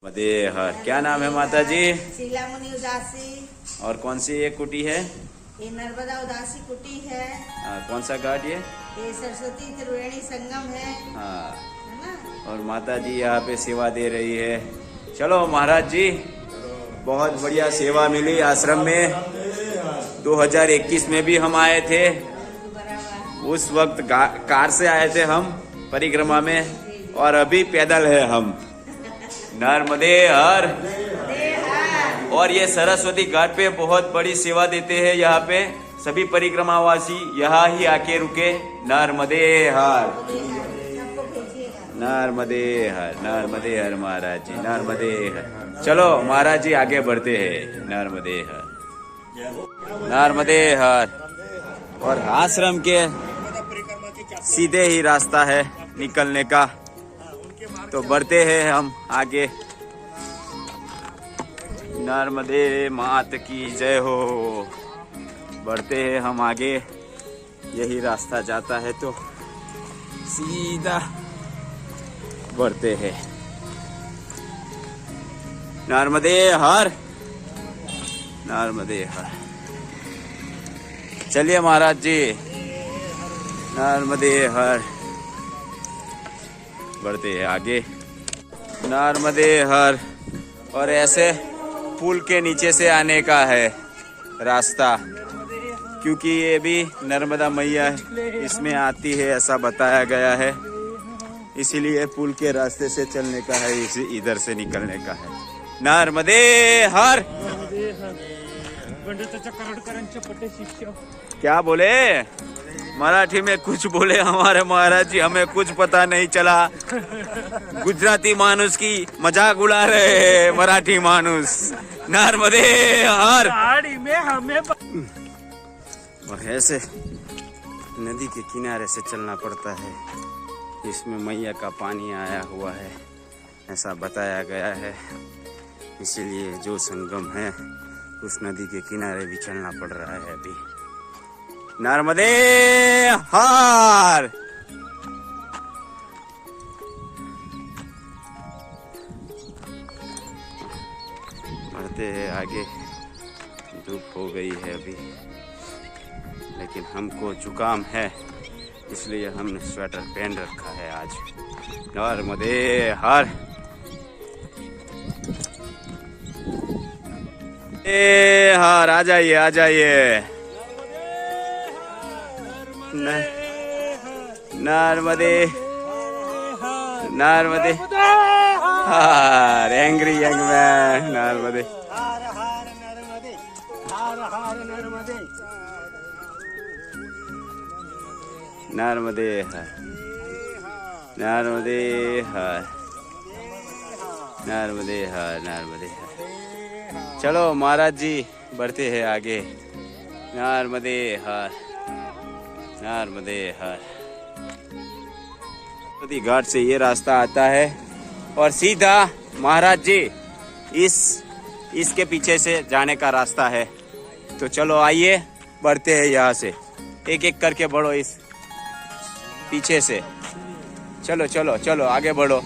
हर क्या नाम है माता जी? शीला मुनि उदासी। और कौन सी ये कुटी है? ये नर्मदा उदासी कुटी है। कौन सा घाट ये? ये सरस्वती त्रिवेणी संगम है। हाँ। है ना? और माता जी यहाँ पे सेवा दे रही है। चलो महाराज जी, बहुत बढ़िया सेवा मिली आश्रम में। 2021 में भी हम आए थे, उस वक्त कार से आए थे हम परिक्रमा में, और अभी पैदल है हम। नर्मदे हर। और ये सरस्वती घाट पे बहुत बड़ी सेवा देते हैं। यहाँ पे सभी परिक्रमावासी यहाँ ही आके रुके। नर्मदे हर, नर्मदे हर, नर्मदे हर महाराज जी, नर्मदे हर। चलो महाराज जी आगे बढ़ते हैं। नर्मदे हर, नर्मदे हर। और आश्रम के सीधे ही रास्ता है निकलने का, तो बढ़ते हैं हम आगे। नर्मदे मात की जय हो। बढ़ते हैं हम आगे, यही रास्ता जाता है तो सीधा बढ़ते हैं। नर्मदे हर, नर्मदे हर। चलिए महाराज जी, नर्मदे हर। बढ़ते हैं आगे। नर्मदे हर। और ऐसे पुल के नीचे से आने का है रास्ता, क्योंकि ये भी नर्मदा मैया इसमें आती है ऐसा बताया गया है, इसीलिए पुल के रास्ते से चलने का है, इधर से निकलने का है। नर्मदे हर। क्या बोले? मराठी में कुछ बोले हमारे महाराज जी, हमें कुछ पता नहीं चला। गुजराती मानुस की मजाक उड़ा रहे हैं मराठी मानुस। नर्मदे हर। में हमें और ऐसे नदी के किनारे से चलना पड़ता है, इसमें मैया का पानी आया हुआ है ऐसा बताया गया है, इसीलिए जो संगम है उस नदी के किनारे भी चलना पड़ रहा है अभी। नर्मदे हर। बढ़ते हैं आगे। धूप हो गई है अभी, लेकिन हमको जुकाम है, इसलिए हमने स्वेटर पहन रखा है आज। नर्मदे हर। हर आ जाइए, आ जाइए। नर्मदे, नर्मदे हर। Angry young man. नर्मदे, नर्मदे हर, नर्मदे हर, नर्मदे हर, नर्मदे हर। चलो महाराज जी बढ़ते हैं आगे। नर्मदे हर, नर्मदे हर। सरस्वती घाट से ये रास्ता आता है और सीधा महाराज जी इसके पीछे से जाने का रास्ता है। तो चलो आइए बढ़ते हैं यहाँ से, एक एक करके बढ़ो इस पीछे से। चलो चलो चलो आगे बढ़ो,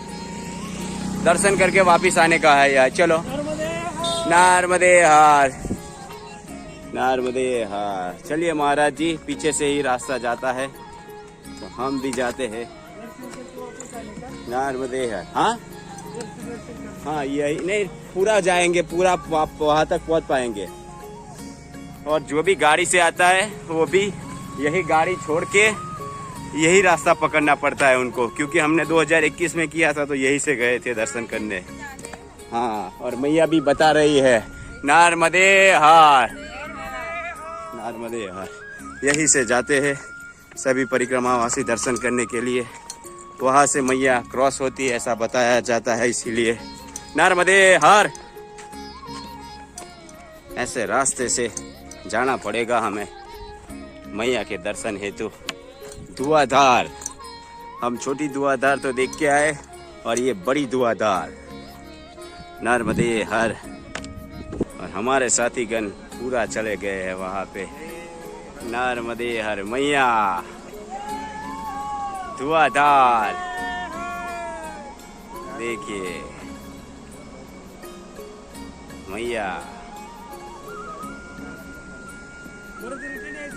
दर्शन करके वापिस आने का है यार। चलो। नर्मदे हर, नर्मदे हर। चलिए महाराज जी, पीछे से ही रास्ता जाता है तो हम भी जाते हैं। नर्मदे हर। हाँ हाँ, यही नहीं, पूरा जाएंगे, पूरा वहाँ तक पहुँच पाएंगे। और जो भी गाड़ी से आता है वो भी यही गाड़ी छोड़ के यही रास्ता पकड़ना पड़ता है उनको, क्योंकि हमने 2021 में किया था तो यही से गए थे दर्शन करने। हाँ, और मैया भी बता रही है नर्मदे हर, नर्मदे हर। यही से जाते हैं सभी परिक्रमावासी दर्शन करने के लिए, वहाँ से मैया क्रॉस होती है ऐसा बताया जाता है, इसीलिए नर्मदे हर। ऐसे रास्ते से जाना पड़ेगा हमें मैया के दर्शन हेतु। धुआंधार, हम छोटी धुआंधार तो देख के आए, और ये बड़ी धुआंधार नर्मदे हर। और हमारे साथीगण पूरा चले गए हैं वहाँ पे। नर्मदे हर मैया, धुआंधार। देखिए मैया।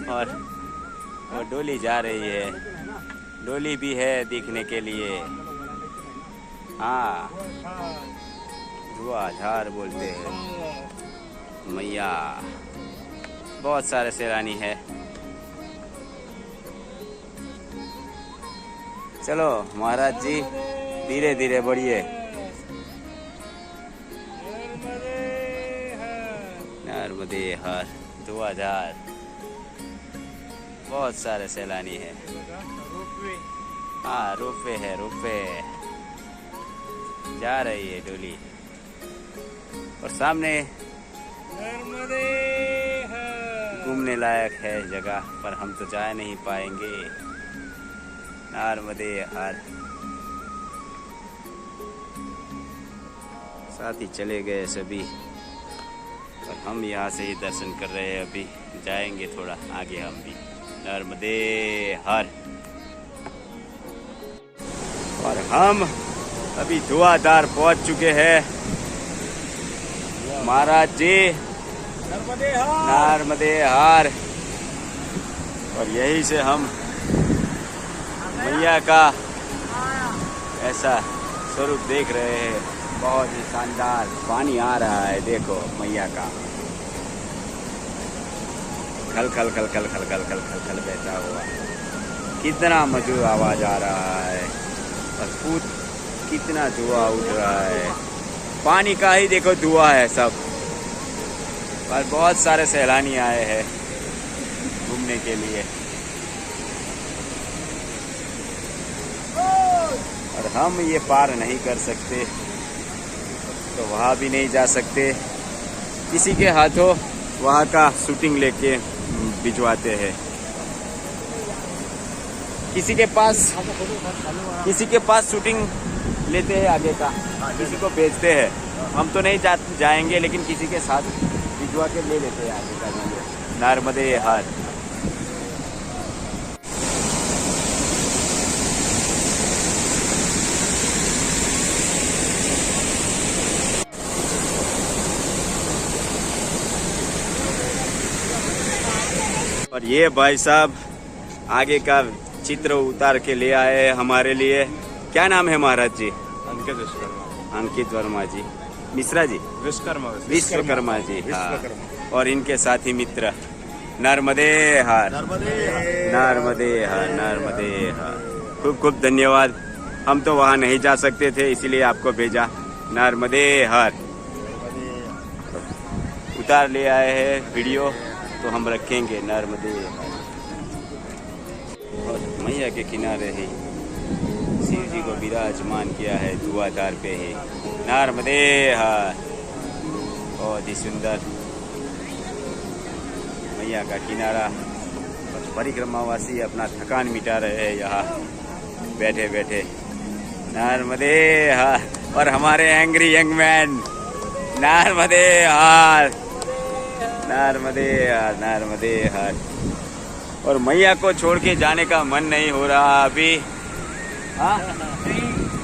और वो डोली जा रही है, डोली भी है देखने के लिए। हाँ, धुआंधार बोलते हैं मैया। बहुत सारे सैलानी है। चलो महाराज जी, धीरे धीरे बढ़िए। नर्मदे हर, धुआंधार, बहुत सारे सैलानी है। हाँ, रोपवे है, रोपवे जा रही है डोली। और सामने घूमने लायक है जगह, पर हम तो जा नहीं पाएंगे। नर्मदे हर। साथ ही चले गए सभी, और हम यहाँ से ही दर्शन कर रहे हैं। अभी जाएंगे थोड़ा आगे हम भी। नर्मदे हर। और हम अभी धुआंधार पहुंच चुके हैं। महाराज जी, नर्मदे हर। और यही से हम मैया का ऐसा स्वरूप देख रहे हैं। बहुत ही शानदार पानी आ रहा है, देखो मैया का खल खल खल खल खल खल खल खल खल बहता हुआ। कितना मधुर आवाज आ रहा है, और कितना धुआं उठ रहा है। पानी का ही देखो धुआं है सब। और बहुत सारे सैलानी आए हैं घूमने के लिए। और हम ये पार नहीं कर सकते, तो वहाँ भी नहीं जा सकते। किसी के हाथों वहाँ का शूटिंग लेके भिजवाते हैं। किसी के पास शूटिंग लेते हैं आगे का, किसी को भेजते हैं। हम तो नहीं जाएंगे, लेकिन किसी के साथ भिजवा के ले लेते हैं आगे का वीडियो। नर्मदे हर। और ये भाई साहब आगे का चित्र उतार के ले आए हैं हमारे लिए। क्या नाम है महाराज जी? अंकित वर्मा जी, मिश्रा जी, विश्वकर्मा जी। हाँ, और इनके साथी मित्र। नर्मदे हर, नर्मदे हर, नर्मदे हर। खूब खूब धन्यवाद। हम तो वहाँ नहीं जा सकते थे, इसीलिए आपको भेजा। नर्मदे हर। उतार ले आए हैं वीडियो, तो हम रखेंगे नर्मदे हर। और मैया के किनारे ही शिव जी को विराजमान किया है धुआंधार पे ही। नर्मदे हर। बहुत ही सुंदर मैया का किनारा। परिक्रमावासी अपना थकान मिटा रहे हैं यहाँ बैठे बैठे। नर्मदे हर। और हमारे एंग्री यंग मैन। नर्मदे हर, नर्मदे हर, नर्मदे हर। और मैया को छोड़ के जाने का मन नहीं हो रहा अभी। हाँ,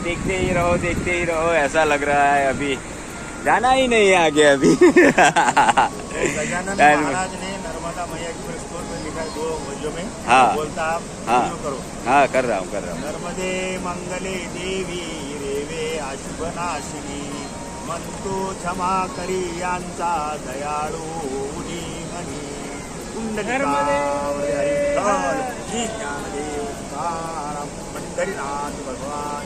देखते ही रहो, देखते ही रहो, ऐसा लग रहा है अभी जाना ही नहीं है आगे अभी। गजानन महाराज ने नर्मदा मैया के प्रस्तुत में लिखा है 2 वजों में। हाँ, बोलता आप हाँ, करो। हाँ, कर रहा हूँ। नर्मदे मंगले देवी रेवे अशुभनाशिनी, मंतु क्षमा करी यांचा दयाळू मनी। पंढरीनाथ भगवान,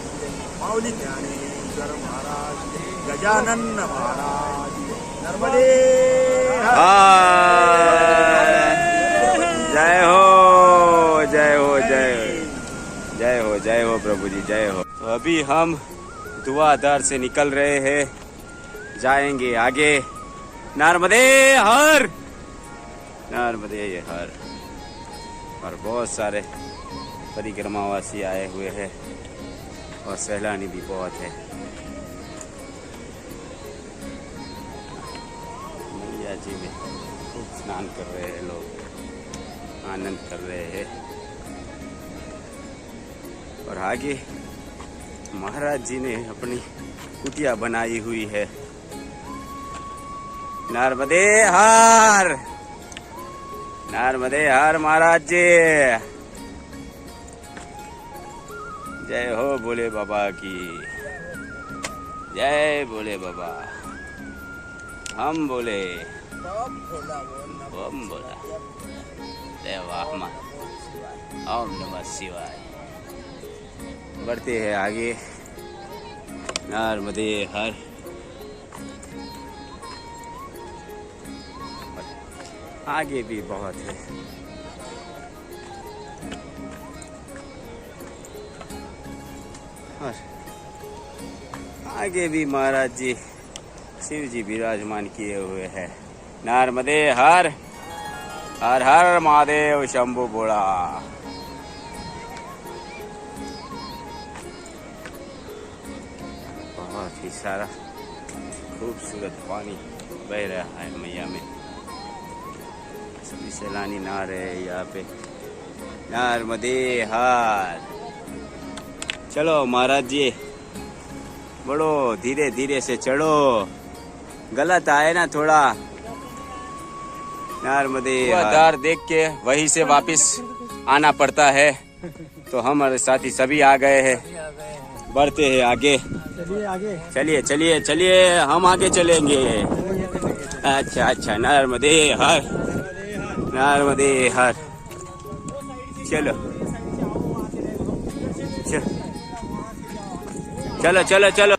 माऊली ज्ञानेश्वर महाराज, गजानन महाराज। नर्मदे जय हो, जय हो, जय हो, जय हो, जय हो प्रभु जी, जय हो। तो अभी हम धुआंधार से निकल रहे हैं, जाएंगे आगे। नर्मदे हर, नर्मदे हर। और बहुत सारे परिक्रमावासी आए हुए हैं, और सैलानी भी बहुत है। मैया जी में खूब स्नान कर रहे हैं लोग, आनंद कर रहे हैं। और आगे महाराज जी ने अपनी कुटिया बनाई हुई है। नर्मदे हर, नर्मदे हर महाराज जी। जय हो भोले बाबा की, जय भोले बाबा। हम बोले ओम बोला, जय वाह माँ, ओम नमः शिवाय। बढ़ते हैं आगे, नर्मदे हर। आगे भी बहुत है। और आगे भी महाराज जी शिव जी विराजमान किए हुए हैं। नर्मदे हर, हर हर महादेव शंभु बोला। बहुत ही सारा खूबसूरत पानी बह रहा है मैया में। सभी सैलानी नहा रहे हैं यहाँ पे। नर्मदे हर। चलो महाराज जी, बढ़ो, धीरे धीरे से चढ़ो, गलत आए ना थोड़ा। नर्मदे हर देख के वहीं से वापस आना पड़ता है, तो हमारे साथी सभी आ गए हैं। बढ़ते हैं आगे, चलिए चलिए चलिए, हम आगे चलेंगे। अच्छा अच्छा, नर्मदे हर, नर्मदे हर। चलो चलो चलो चलो।